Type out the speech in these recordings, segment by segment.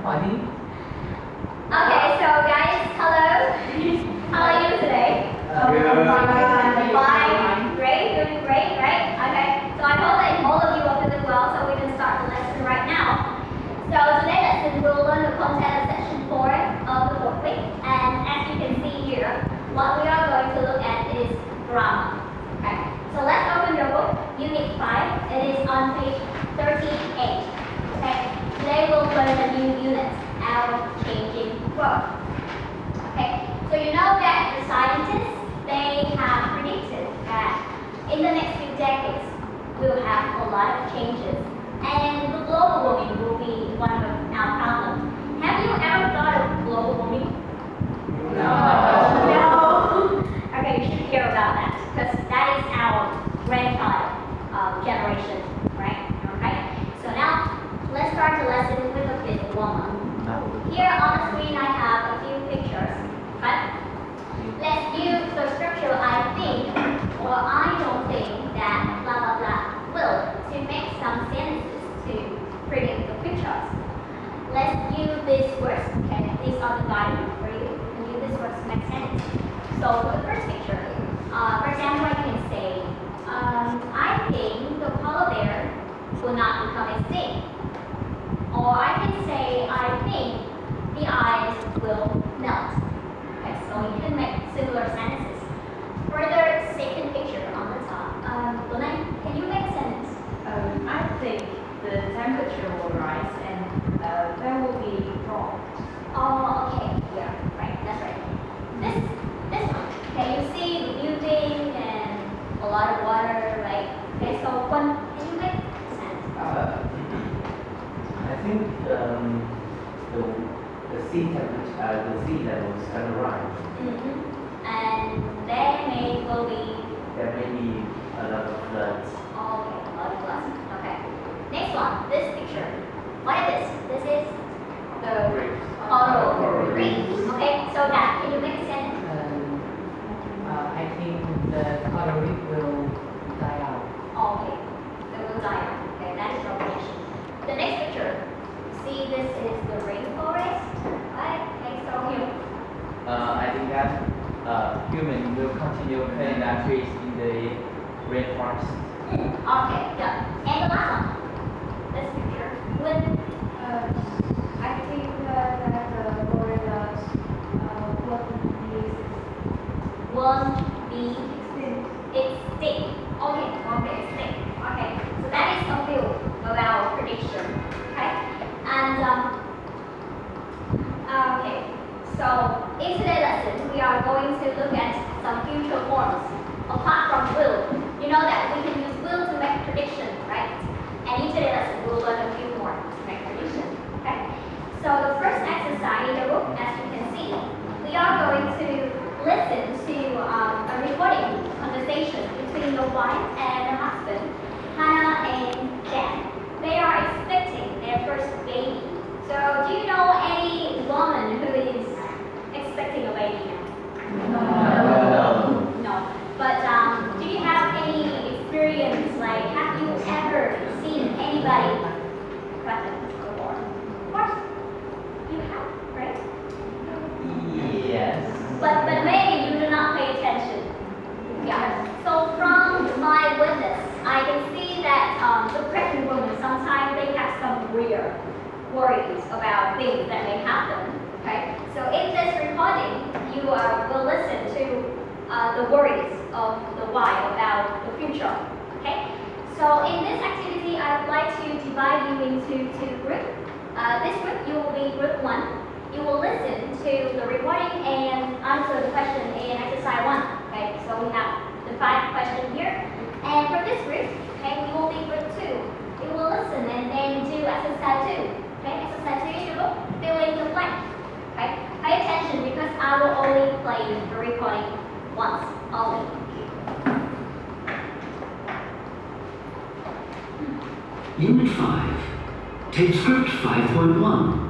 funny. Okay, so guys, hello. How are you today? Fine. Great, doing great, right? Okay, so I hope that all of you are doing well, so we can start the lesson right now. So today's lesson we'll learn the content of section 4 of the fourth week, and as you can see here, what we are going to look at is grammar. Okay, so let's open your book, Unit 5. It is on page 38. Okay, today we'll learn a new unit, our changing world. Okay, so you know that the scientists, they have predicted that in the next few decades, we'll have a lot of changes, and the global warming will be one of our problems. Have you ever thought of global warming? No. Okay, you should hear about that, because that is our grandchild generation, right? Okay, so now let's start the lesson with a bit warmer. Here on the screen I have a few pictures. Okay? Let's use the structure I think or I don't think that blah blah blah will to make some sentences to predict the futures. Let's use these words. Okay, these are the guidelines for you. And use these words to make sense. So for the first picture, for example, I can say, I think the polar bear will not become extinct. Or I can say, I think the ice will melt. Okay, so you can make similar sentences. For the second picture on the top, Luna, can you make a sentence? I think the temperature will rise and there will be frost. Oh, okay, yeah, right, that's right. This one, okay, you see the building and a lot of water, right? Okay, so can you make a sentence? I think the sea temperature, the sea level is going to rise. And There may be a lot of floods. oh, okay, a lot of floods. Okay. Next one, this picture. What is this? This is the coral reef. Okay, so that, can you make a sentence? I think the coral reef will die out. Okay, it will die out. Okay, that is recognition. The next picture, see this is the rainforest. Right? Okay, so here. I think that humans will continue cutting down trees in the rainforest. Okay, yeah. And the last one, this picture. When I think that the gorillas won't be extinct. Okay, won't be extinct. Okay, so that is a few of our prediction. Okay, and okay, so in today's lesson we are going to look at some future forms apart from will. You know that we can use will to make prediction, right? And in today's lesson we'll learn a few more to make prediction. Okay, so the first exercise in the book, as you can see, we are going to listen to a recording conversation between the wife and the husband, Hannah and Jan. They are expecting their first baby. So do you know any woman who is expecting a baby now? No. But do you have any experience, like have you ever seen anybody pregnant before? Of course, you have, right? Yes. But maybe you do not pay attention. Yeah. So from my witness, I can see that the pregnant women sometimes they have some weird worries about things that may happen. Okay. So in this recording, you will listen to the worries of the wife about the future. Okay. So in this activity, I would like to divide you into two groups. This group, you will be group 1. You will listen to the recording and answer the question in exercise 1. Okay, so we have the 5 questions here. And for this group, okay, we will be group 2. You will listen and then do exercise 2. Okay, exercise 2 in your book, fill in the blank. Okay, pay attention because I will only play the recording once, only. Unit 5. Take script 5.1.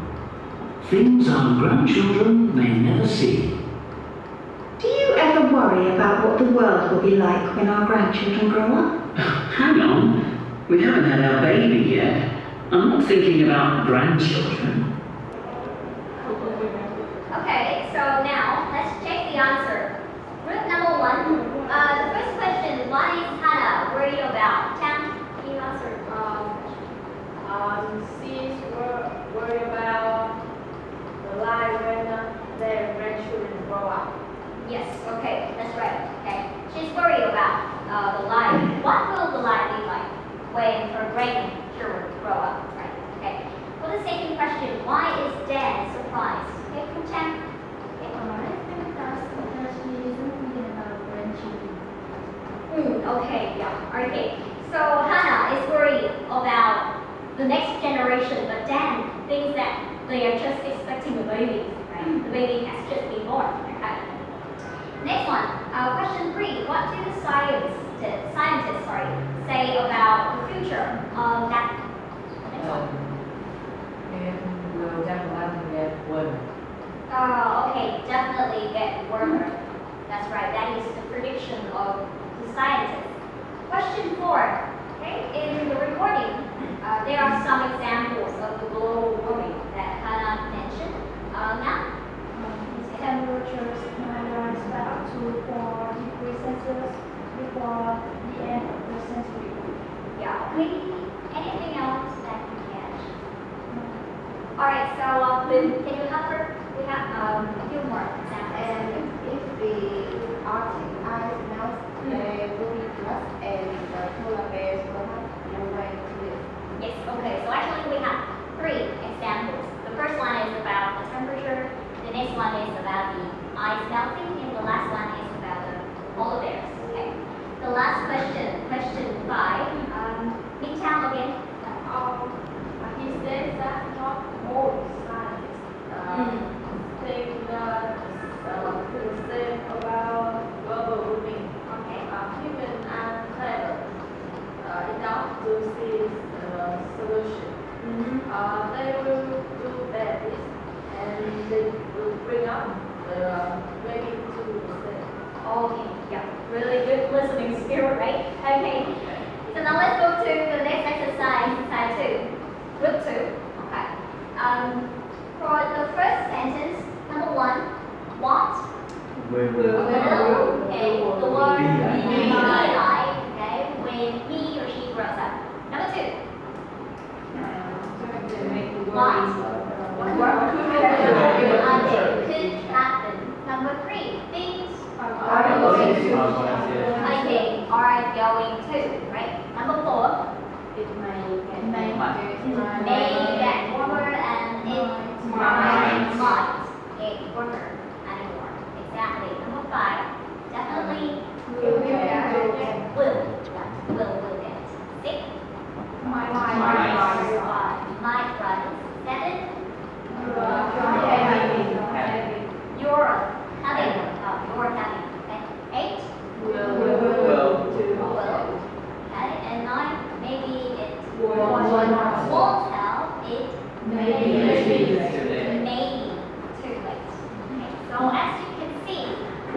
Things our grandchildren may never see. Do you ever worry about what the world will be like when our grandchildren grow up? Hang on. We haven't had our baby yet. I'm not thinking about grandchildren. Okay, yeah, okay. So Hannah is worried about the next generation, but Dan thinks that they are just expecting a baby, right? The baby has just been born, okay? Next one, question 3. What do the scientists say about the future of that? Next one. It will definitely get warmer. Okay, definitely get warmer. That's right, that is the prediction of the scientists. Question 4. Okay, in the recording, there are some examples of the global warming that Hannah mentioned. Now, Temperatures might rise by up to 4 degrees Celsius before the end of the century. yeah, maybe anything else that you catch? Alright, so can you help her? We have a few more examples. And if the Arctic ice melts, there will be floods and the polar bears will have nowhere to live. Yes, okay, so actually we have 3 examples. The first one is about the temperature, the next one is about the ice melting, and the last one is about the polar bears. Okay. The last question, question 5. Midtown again. He says that not all scientists think that the same about global warming. Okay. Human and clever enough to see the solution. They will do babies and they will bring up the baby to the same. Okay, yeah, really good listening skill, right? Okay. So now let's go to the next exercise, exercise 2, group 2. Okay. For the first sentence, number 1, what will, okay, the word be like, okay, when he or she grows up. Number 2, what could happen. Number 3, things are going to, okay, are going to, right? Number 4, It may get may get warmer and it might get warmer anymore. Exactly. Number 5, definitely will get sick. Might run. 7, you're having. Okay. 8, will. Okay. And 9, maybe it won't help. It maybe too late. Okay. So as you can see,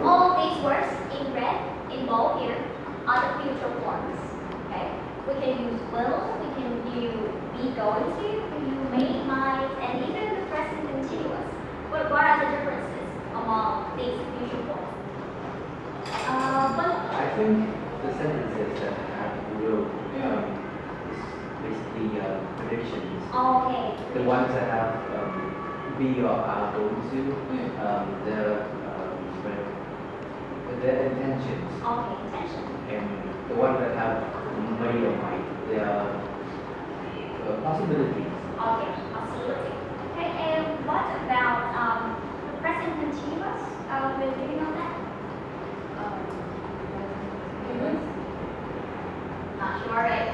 all these words in red, in bold here, are the future forms. Okay. We can use will, we can use be going to, we can use may, might, and even the present continuous. What are the differences among these future forms? I think the sentences that have will is basically predictions. Okay. The ones that have be or are going to, their intentions. Okay, intention. And the ones that have may or might, they are possibilities. Okay, possibility. Okay, and what about the present continuous? Do you know that? Not sure, right?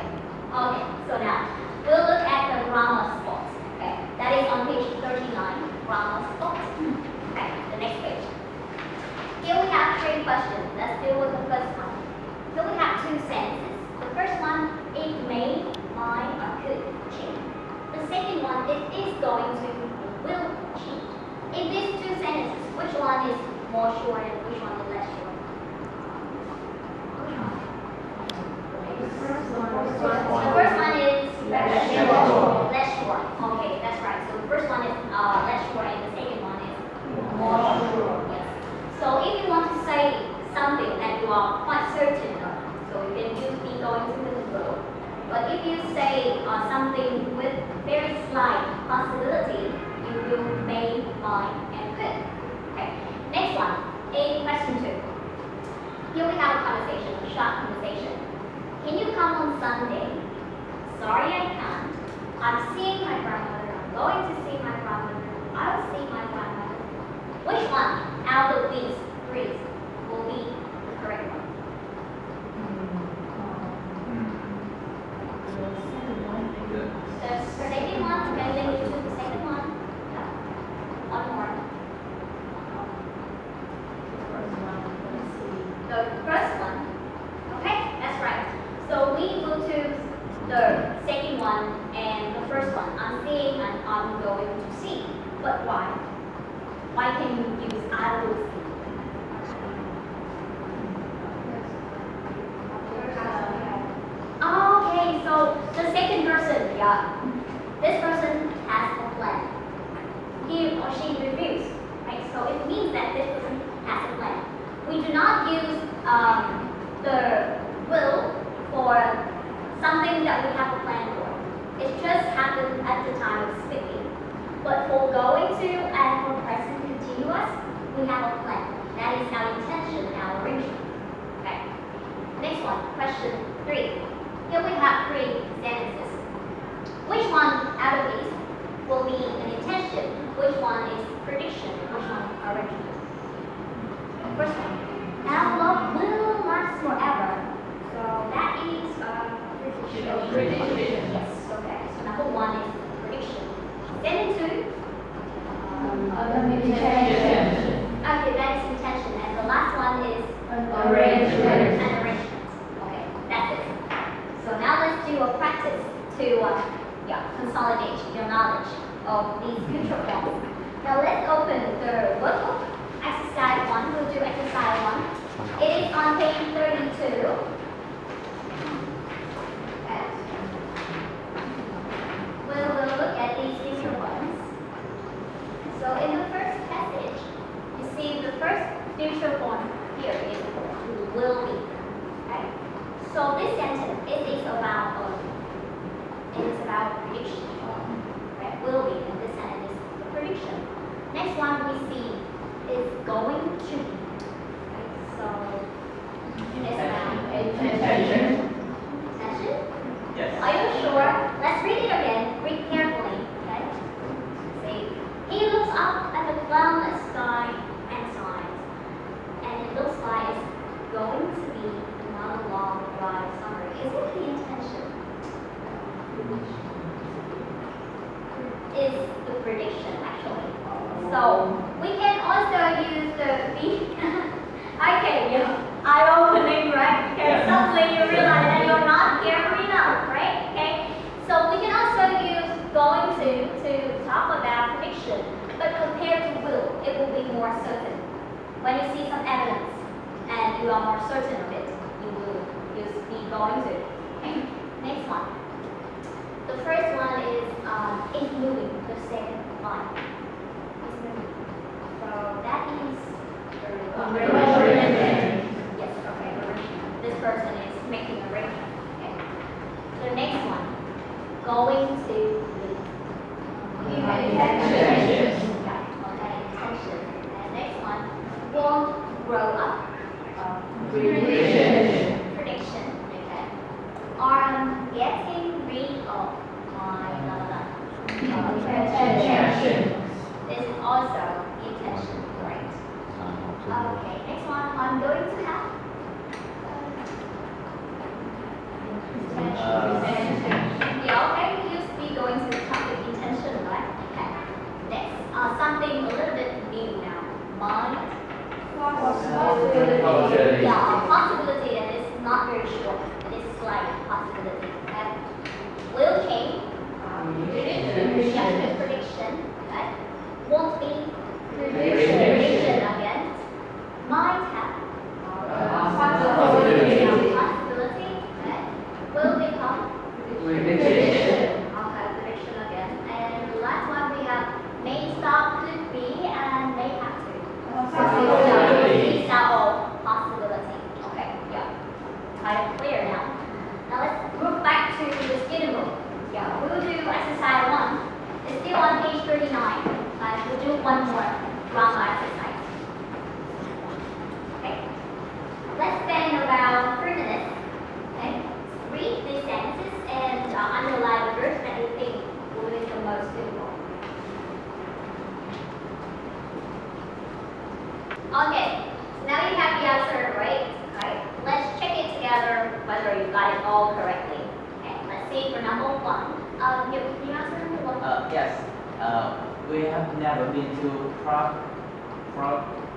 Okay, so now we'll look at the grammar spots. Okay, that is on page 39, grammar spots. Okay, the next page. Here we have 3 questions. Let's deal with the first one. So we have 2 sentences. The first one, it may, might, or could change. The second one, it is going to, will change. In these 2 sentences, which one is more sure and which one is less sure? The first one is less sure. Okay, that's right. So the first one is less sure and the second one is more sure. Yes. So if you want to say something that you are quite certain of, so you can use be going to the will. But if you say something with very slight possibility, you will may, might, and could. Okay. Next one. It But why? Why can you use I will see? Okay, so the second person, yeah, this person has a plan. He or she refused, right? So it means that this person has a plan. We do not use the will for something that we have a plan for. It just happened at the time of speaking. But for going to and for present continuous, we have a plan. That is our intention, our arrangement. Okay. Next one, question 3. Here we have 3 sentences. Which one out of these will be an intention? Which one is prediction? Which one arrangement? First one. Our love will last forever. So that is prediction. Yes. Okay. So number 1 is prediction. Then 2. Intention. Okay, that is intention. And the last one is Arrangement. an arrangement. Okay, that's it. So now let's do a practice to consolidate your knowledge of these future forms. Now let's open the workbook. Exercise 1. We'll do exercise 1. It is on page 32. Okay. We'll look at these future forms. So in the first passage, you see the first future form here is will be. Okay? So this sentence it is about prediction. Right? Will be, and this sentence is the prediction. Next one we see is going to be. Right? So it's about Intention. intention. Yes. Are you sure? Let's read it again. Read carefully. Okay? See, he looks up at the cloudless sky and sighs, and it looks like it's going to be another long, dry summer. Is it the intention? Is the prediction actually? So we can also use the be. Okay, eye-opening, right? Okay, suddenly you realize that you're not careful enough, right? Okay, so we can also use going to talk about prediction, but compared to will, it will be more certain. When you see some evidence and you are more certain of it, you will use be going to. Okay, next one. The first one is moving. The second line is moving. So that is Arrangement. yes, okay, arrangement. This person is making arrangement. Okay. The next one, going to leave. Intention. Yeah, okay, intention. And next one, won't grow up. Prediction. Prediction. Okay. Getting rid of my blah, blah, blah. Intention. This is also intention, right? Okay, next one, I'm going to have. Yeah, okay, we used to be going to the topic intention, right? Okay. Next, something a little bit new now. Mind. Possibility. Yeah, a possibility that is not very sure. It is slight possibility. Okay. Will came. Yeah, prediction. Okay. Won't be. Prediction again. Might have. Possibility. Possibility. Okay. Will become. Prediction. Okay, prediction again. And the last one we have may stop, could be, and may have to. Possibility. These are all possibility. Okay, yeah. Kind of clear now. Now let's move back to the student book. Yeah, we will do exercise 1. It's still on page 39. We'll do one more grammar exercise. Okay. Let's spend about 3 minutes. Okay. Read these sentences and underline the words that you think will be the most suitable. Okay, so now you have the answer, right? Alright, let's check it together whether you got it all correctly. Okay, let's see for number 1. Can you answer number 1? Yes. We have never been to Prague.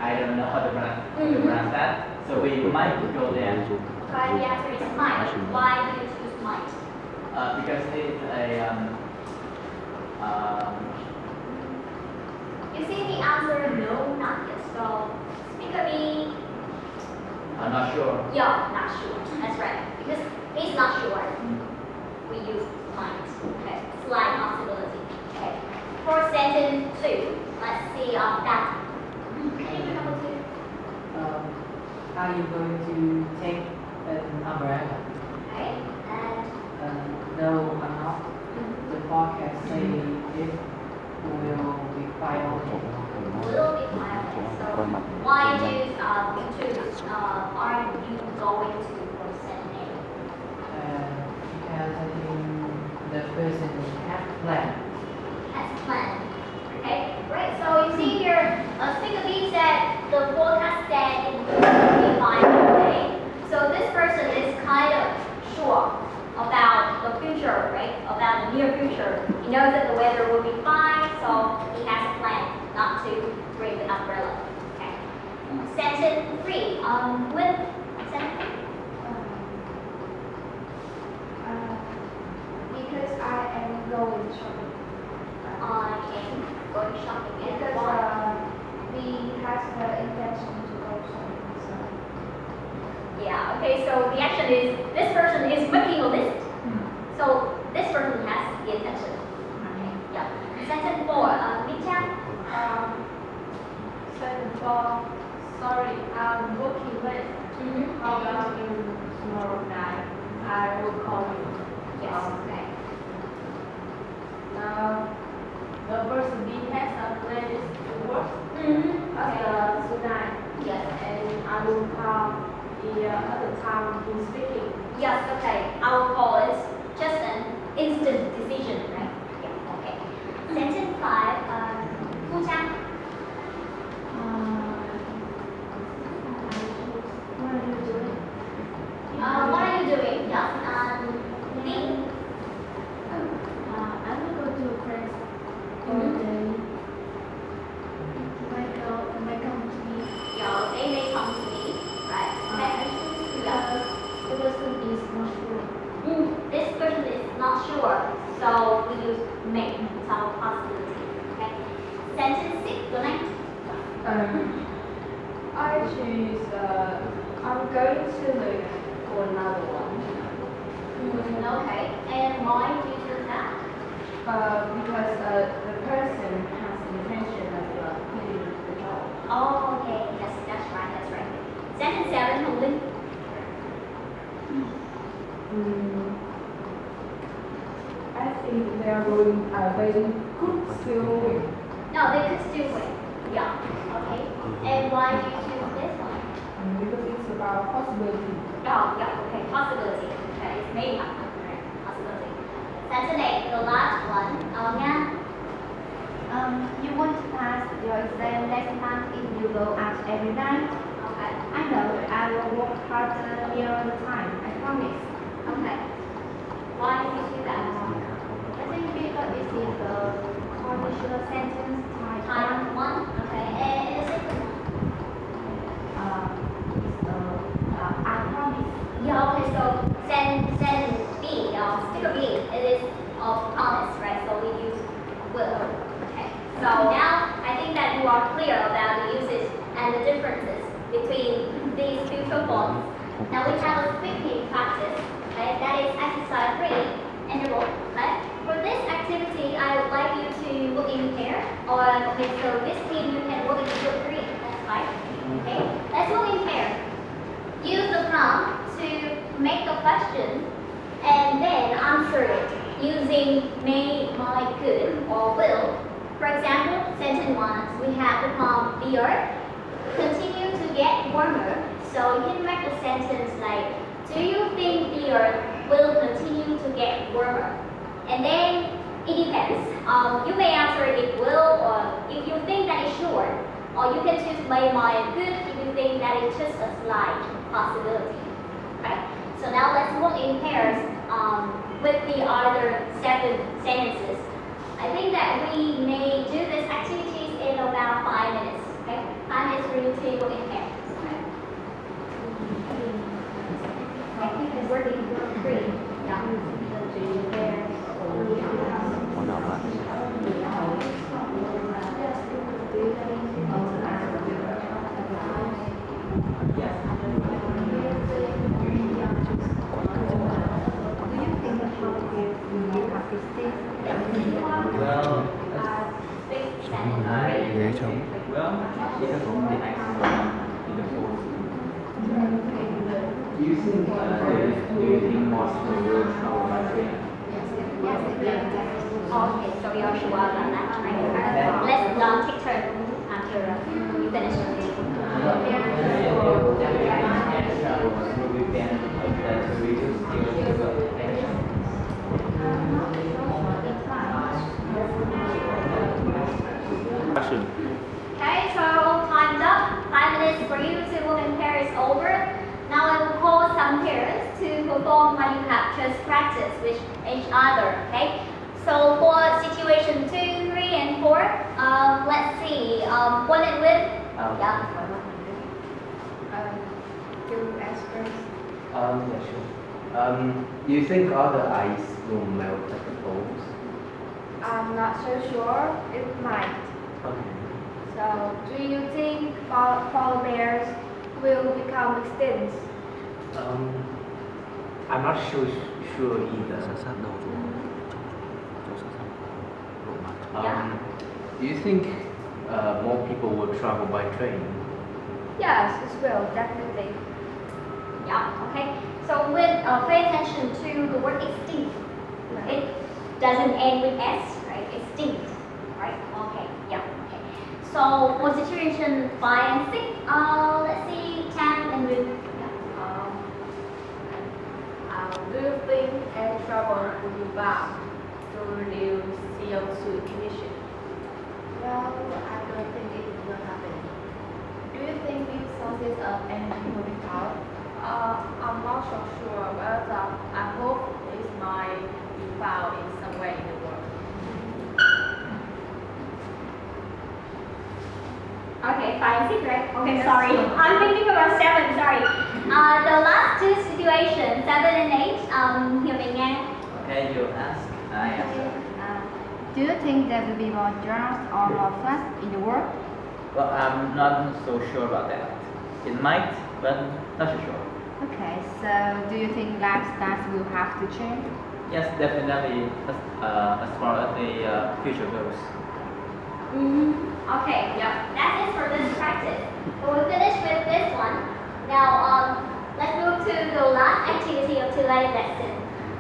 I don't know how to pronounce that. So we might go there. Right, the answer is might. Why do you choose might? Because it's a figure B, I'm not sure. yeah, not sure. That's right. Because he's not sure. We use might. Okay. Slight possibility. Okay. For sentence 2, let's see that. Anything number 2? Are you going to take an umbrella? Okay. And No, I'm not. The forecast say it will be quite okay. will be violent. So why do you choose? Are you going to for sentence Because I think the person has plan. A? Has planned. Okay. Great. So you see here, figure B said the forecast said it will be violent. Okay. So this person is kind of sure about the future, right? About the near future. He knows that the weather will be fine, so he has a plan not to bring the umbrella. Okay. Sentence 3. With sentence 3. Because I am going shopping. I am going shopping. And Because why? we has the intention to go shopping. So Yeah. Okay. So the action is this person is making a list. So this person has the intention. Okay. Yeah. Sentence 4. Mitya. Sentence 4. Sorry, I'm working late. How about you tomorrow night? I will call you. Yes. Okay. Now, the person B has a place to work Okay. tonight, Yes. and I will call the other time he's speaking. Yes. Okay. I will call it just an instant decision, right? Yeah. Okay. Sentence 5. Fu Chang. what are you doing? What are you doing? Yes. Me. I will go to a friend's all day. Might come to me. Yeah. They may come to me, right? Okay. Because the person is not sure. This person is not sure, so we use may, some possibility. Okay. Sentence 6. Go next. I choose, I'm going to look for another one. Okay. And why do you choose that? Because the person has the intention of quitting the job. Oh, okay. Yes, that's right. That's right. Sentence 7. Hồng Linh. I think they could still win. No, they could still win. Yeah. Okay. And why do you choose this one? Because it's about possibility. Oh, yeah. Okay. Possibility. Okay. It's made up. Right. Possibility. Sentence 8. The last one. Nga. You want to pass your exam next month if you go out every night. Okay. I know I will work harder near the time. I promise. Okay. Why do you choose that? I think because it is a conditional sentence type. Time 1. Okay. And the second one. I promise. Yeah, okay, so send B, sticker B, it is promise, right? So we use will. Okay. So now I think that you are clear about the usage and the differences between these future forms. Now we have a speaking practice, right? That is exercise 3 in the book, right? For this activity, I would like you to work in pair, or okay, so this team you can work in group 3. That's fine. Okay. Let's work in pair. Use the prompt to make a question and then answer it using may, might, could, or will. For example, sentence 1, we have the prompt the earth continue to get warmer. So you can make a sentence like, do you think the earth will continue to get warmer? And then it depends. You may answer it will, or if you think that it's sure, or you can choose may, might, could if you think that it's just a slight possibility. Okay? So now let's work in pairs with the other 7 sentences. I think that we may do this activities in about 5 minutes. Okay? 5 minutes for you to work in pairs. Okay? And work in group 3. Yeah. Yes. ghế trống. Well, it has only access in the fourth. Do you think most people will travel by train? Okay, so we are sure about that, right? Let's take turn after you finish. Action. Okay, so time's up. 5 minutes for you to work in pair is over. Now I will call some pairs to perform what you have just practiced with each other. Okay. So for situation 2, 3, and 4, let's see. One and with. Yeah. You ask first. Yeah, sure. Do you think all the ice will melt at the poles? I'm not so sure. It might. Okay. So, do you think polar bears will become extinct? I'm not sure either. Sát sát đầu chỗ chỗ sát sát độ mặt. Do you think more people will travel by train? Yes, it will, definitely. Yeah. Okay. So with pay attention to the word extinct. It doesn't end with S, right? Extinct, right? Okay. Yeah. Okay. So for situation 5 and 6, let's see, Tam and Ruth. Do you think air travel will be bad to reduce CO2 emission? Well, I don't think it will happen. Do you think these sources of energy will be found? I'm not so sure, but I hope it might be found in somewhere in the world. Okay, 5 and 6, right? Okay, sorry. I'm thinking about 7, sorry. The last two situations, 7 and 8, Hiểu Bình Nga. Okay, you ask. I answer. Do you think there will be more droughts or more floods in the world? Well, I'm not so sure about that. It might, but not so sure. Okay, so do you think lifestyles will have to change? Yes, definitely. As far as the future goes. Okay, yeah, that's it for this practice. So we finished with this one. Now, let's move to the last activity of today's lesson.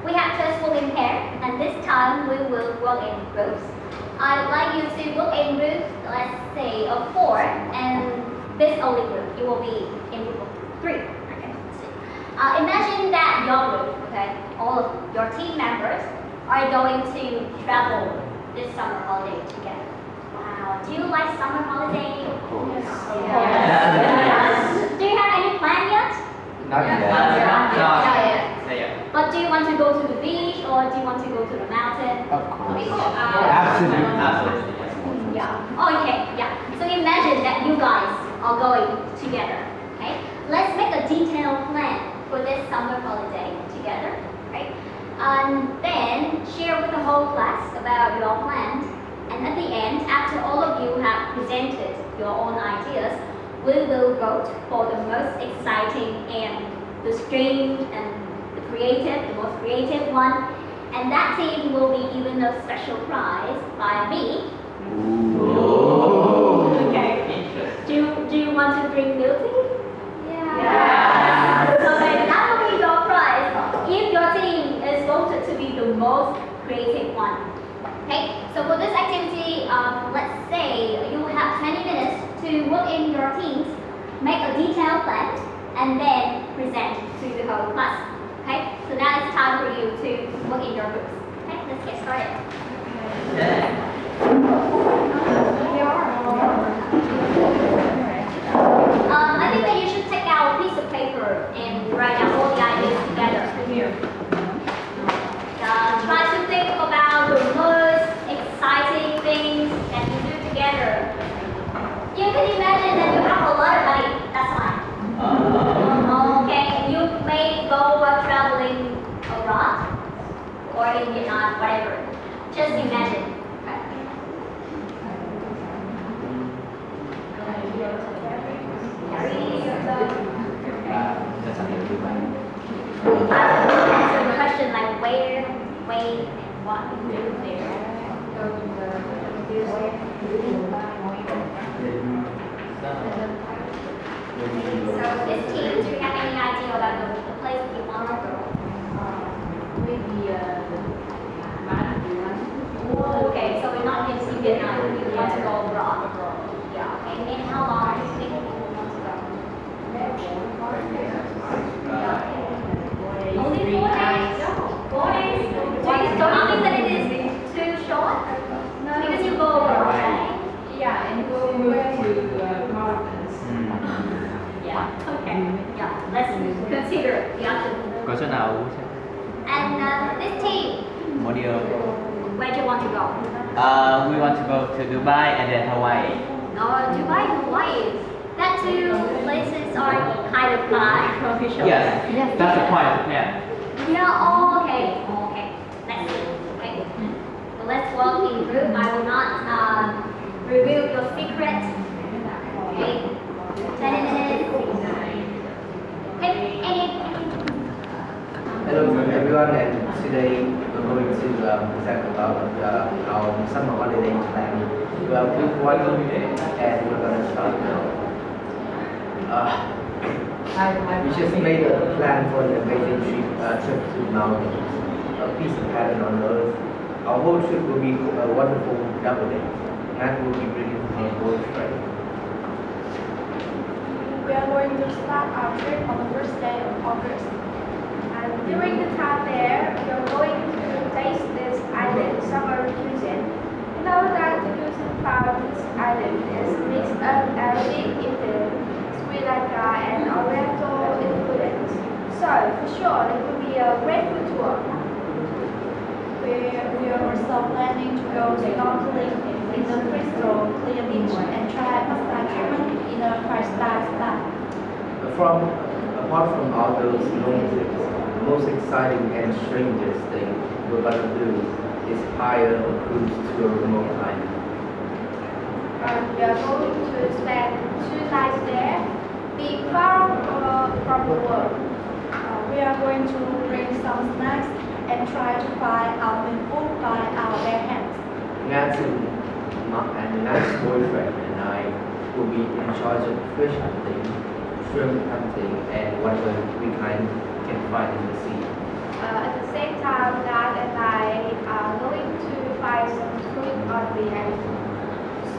We have just work in pair, and this time we will work in groups. I'd like you to work in groups, let's say of 4, and this only group. You will be in group of 3. Okay, let's see. Imagine that your group, okay, all of your team members are going to travel this summer holiday together. Wow, do you like summer holiday? Of course. Yes. Do you have any plan yet? Not yet. Yeah. But do you want to go to the beach or do you want to go to the mountain? Of course. Absolutely. Absolutely. Yeah. Oh, okay. Yeah. So imagine that you guys are going together. Okay. Let's make a detailed plan for this summer holiday together. Right. And then share with the whole class about your plans. And at the end, after all of you have presented your own ideas, we will vote for the most exciting and the strange and the most creative one, and that team will be given a special prize by me. Okay. Do you want to drink milk tea? Yeah. Okay, that will be your prize if your team is voted to be the most creative one. Okay. So for this activity, let's say you have 20 minutes to work in your teams, make a detailed plan, and then present to the whole class. Okay, so now it's time for you to work in your groups. Okay, let's get started. I think that you should take out a piece of paper and write down all the ideas together. Try to think about the most exciting things that you do together. You can imagine that you have a lot of money. That's fine. Okay, you may go traveling abroad or in Vietnam, whatever. Just imagine. Answer the question like where, when, and what you do there. will move to mountains. Yeah, okay. Yeah, let's consider the option. Có chỗ nào Vũ chưa? And this team, Model. where do you want to go? We want to go to Dubai and then Hawaii. Dubai and Hawaii. That two places are kind of far from each other. Yes, that's the point of the plan. Yeah, oh, okay. Okay. Let's see. Okay. So let's walk in group. I will not reveal your secret. Okay. Any Hello everyone, and today we're going to present about our summer holiday plan. We are group 1 and we're going to start now. We just made a plan for an amazing trip to mountains, a piece of heaven on earth. Our whole trip will be a wonderful double day. Matt will be bringing our boyfriend. We are going to start our trip on the first day of August. And during the time there, we are going to taste this island summer cuisine. You know that the cuisine found on this island is mixed up Arabic, Indian, Sri Lanka, and Oriental influence. So, for sure, it will be a great food tour. We are also planning to go snorkeling in the crystal clear beach and try massage treatment in a 5-star spa. Apart from all those long trips, the most exciting and strangest thing we're going to do is hire a cruise to a remote island. We are going to spend 2 nights there, being far from the world. We are going to bring some snacks and try to find our main food by our bare hands. Matt's boyfriend and I will be in charge of fish hunting, shrimp hunting, and whatever we can find in the sea. At the same time, Nat and I are going to find some food on the island.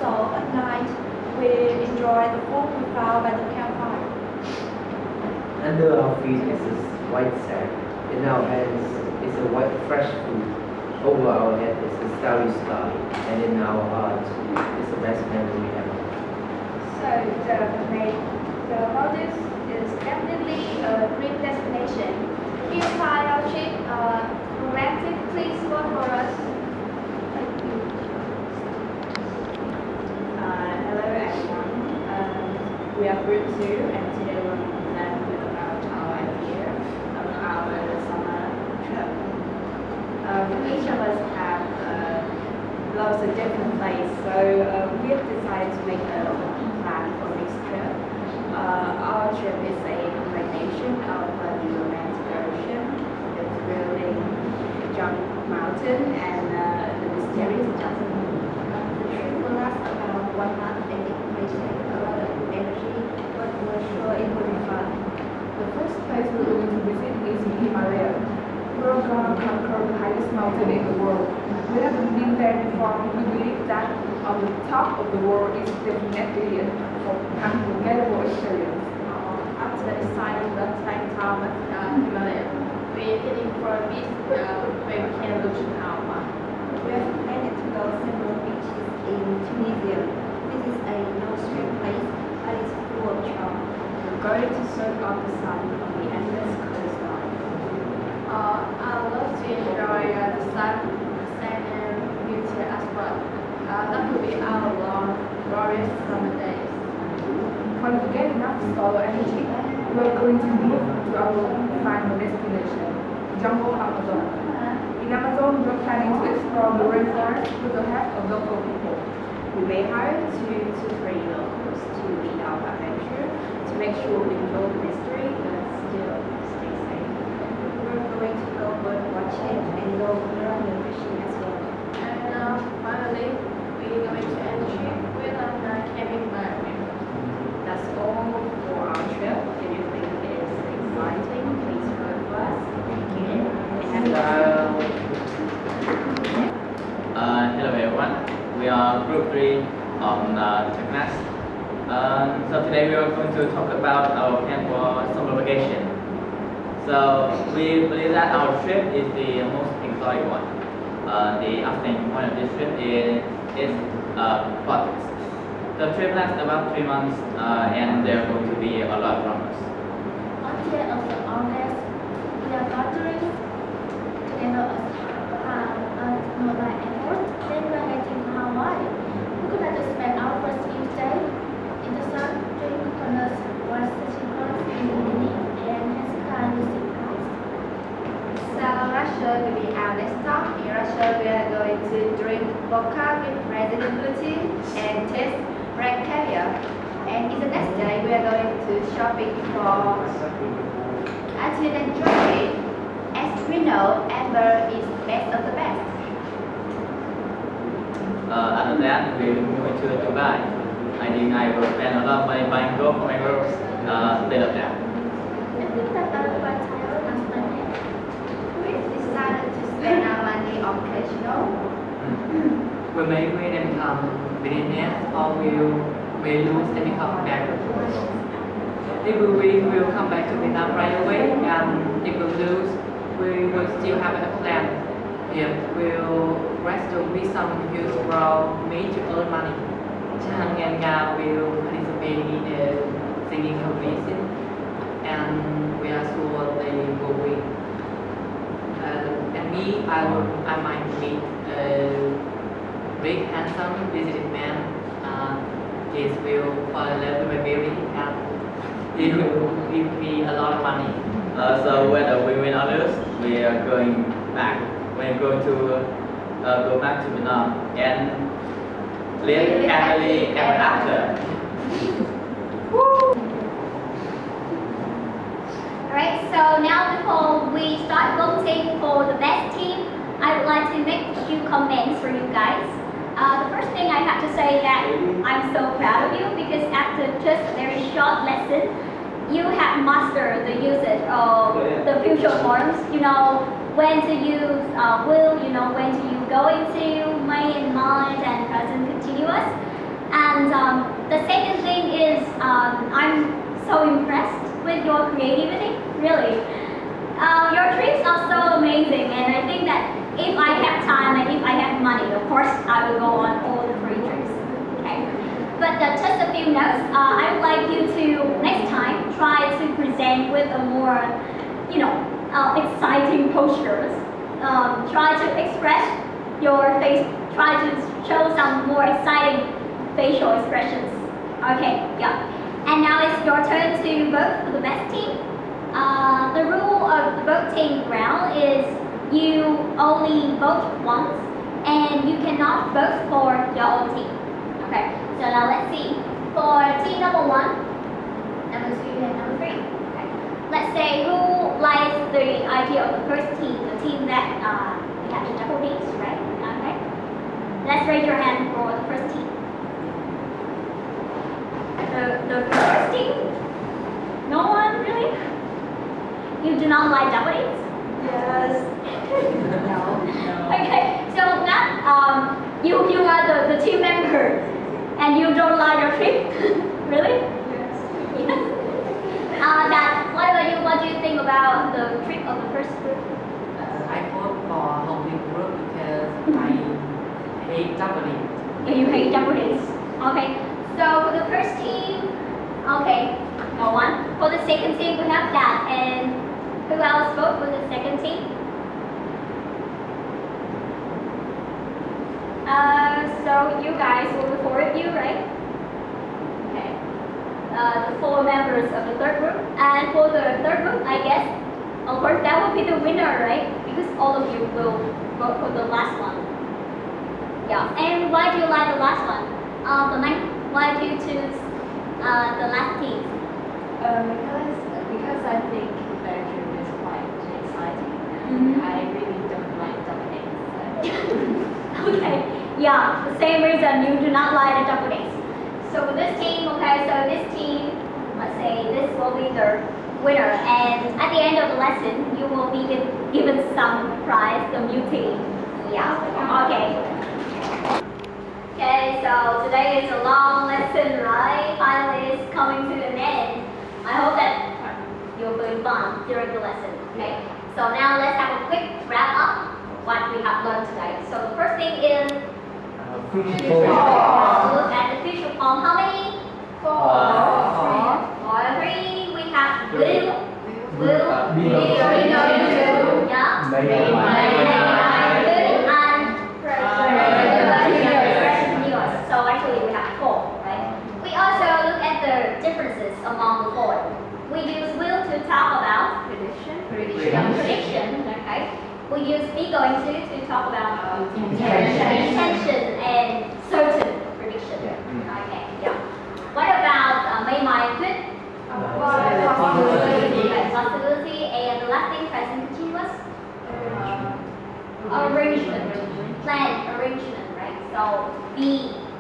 So at night, we enjoy the food we found by the campfire. Under our feet is this white sand. In our hands is a white fresh food. Over our head is the starry sky, and in our hearts is the best memory ever. So the Maldives is definitely a dream destination. Please find our trip romantic. Please vote for us. Thank you. Hello everyone. We are group 2 and today we'll present about our idea of our summer trip. Each of us have lots of different places, so we have decided to make a plan for this trip. Our trip is a combination of the romantic ocean, the thrilling jump mountain, and the mysterious jungle. The trip will last about 1 month and it may take a lot of energy, but we're sure it will be fun. The first place we're going to visit is Himalaya. We're gonna conquer the highest mountain in the world. We haven't been there before. We believe that on the top of the world is definitely an unforgettable experience. After deciding the time of Himalaya, we're heading for a beach where we can look out. We have planned to go several beaches in Tunisia. This is a no-swim place, but it's full of charm. We're going to soak up the sun on the endless coastline. I love to enjoy the sun, the sand, and beauty as well. That will be our long, glorious summer days. When we get enough solar energy, we're going to move to our final destination, Jungle Amazon. In Amazon, we're planning to explore the rainforest with the help of local people. We may hire 2 to 3 locals to lead our adventure to make sure we enjoy the mystery but still stay safe. We're going to go bird watching and go around fishing as well. And finally, we're going to end the trip with a camping fire. That's all for our trip. If you think it is exciting, please vote for us. Thank you. Hello everyone. We are group 3 on the class. So today we are going to talk about our plan for summer vacation. So we believe that our trip is the most exotic one. The outstanding point of this trip is its plot twist. The trip lasts about 3 months, and there are going to be a lot of dramas. Until of August, we are gathering together as not like airport. Then we are heading to Hawaii. We could like to spend our first few days in the sun, drink coconuts, watch the chicos in the evening, and has kind of surprise. So Russia will be our next stop. In Russia, we are going to drink vodka with President Putin and taste red caviar. And in the next day, we are going to shopping for artisan jewelry. As we know, amber is best of the best. Other than that, we're going to Dubai. I think I will spend a lot of money buying gold for my girls. They love that. I think that by Thailand last Monday. We've decided to spend our money on casino. Will maybe they become billionaires or will we lose and become bankrupt? If we win, we'll come back to Vietnam right away, and if we lose, we will still have a plan. If we'll rest with some huge grow made to earn money. Chang and Nga will participate in the singing competition, and we are sure they will win. And me, I might meet a big, handsome, businessman. He will fall in love with my beauty, and he will give me a lot of money. So whether we win or lose, we are going back. We're going to go back to Vietnam and live happily ever after. Alright, so now before we start voting for the best team, I would like to make a few comments for you guys. The first thing I have to say that I'm so proud of you because after just a very short lesson, you have mastered the usage of the future forms. You know when to use will, you know when to use going to, may and might, and present continuous. And the second thing is I'm so impressed with your creativity, really. Your trips are so amazing, and I think that if I have time and if I have money, of course, I will go on all the 3 trips. Okay. But just a few notes. I would like you to next time try to present with a more, exciting postures. Try to express your face. Try to show some more exciting facial expressions. Okay. Yeah. And now it's your turn to vote for the best team. The rule of the voting round is you only vote once and you cannot vote for your own team. Okay, so now let's see. For team number 1, number 2, and number 3. Okay. Let's say who likes the idea of the first team, the team that we have the double Ds, right? Okay. Let's raise your hand for the first team. The first team? No one really? You do not like double Ds? Yes. No. Okay, so that you are the team member and you don't like your trip? Really? Yes. Yes. That what about you? What do you think about the trip of the first group? I vote for Hongli group because I hate Japanese. You hate Japanese. Okay. So for the first team, okay, no one. For the second team, we have that. And who else vote for the second team? So you guys will be 4 of you, right? Okay. The 4 members of the third group. And for the third group, I guess, of course, that will be the winner, right? Because all of you will vote for the last one. Yeah. And why do you like the last one? Why do you choose the last team? Because I think their trip is quite exciting. Mhm. I really don't like Japanese. Okay, yeah, the same reason you do not like the Japanese. So for this team, okay, so this team, let's say this will be the winner, and at the end of the lesson, you will be given some prize, some beauty. Yeah, okay. Okay, so today is a long lesson, right? Finally, it's coming to an end. I hope that you'll feel fun during the lesson. Okay, so now let's have a quick wrap up what we have learned today. So the first thing is Future look at the future form how many? Three. We have will, yeah. And so actually we have four, right? We also look at the differences among the four. We use will to talk about prediction, okay? We use be going to talk about intention and certain prediction. Okay, yeah. What about may might could? Possibility and the last thing present continuous? Arrangement. Plan arrangement, right? So be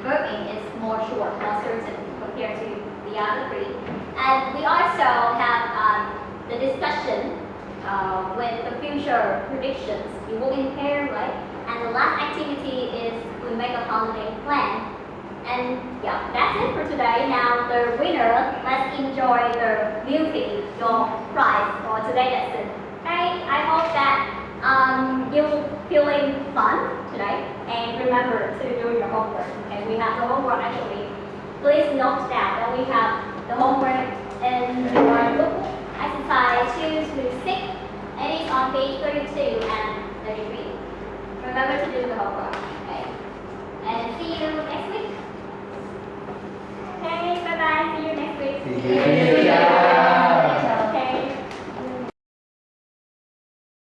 verbing is more short, more certain compared to the other three. And we also have the discussion with the future predictions. You work in pair, right? And the last activity is we make a holiday plan. And yeah, that's it for today. Now the winner, let's enjoy the music, your prize for today's lesson. Okay, I hope that you're feeling fun today. And remember to do your homework. Okay, we have the homework actually. Please note down that we have the homework in your book, exercise 2 to 6, and it's on page 32 and 33. Remember to do the homework. Okay, and see you next week. Okay, bye bye. See you next week.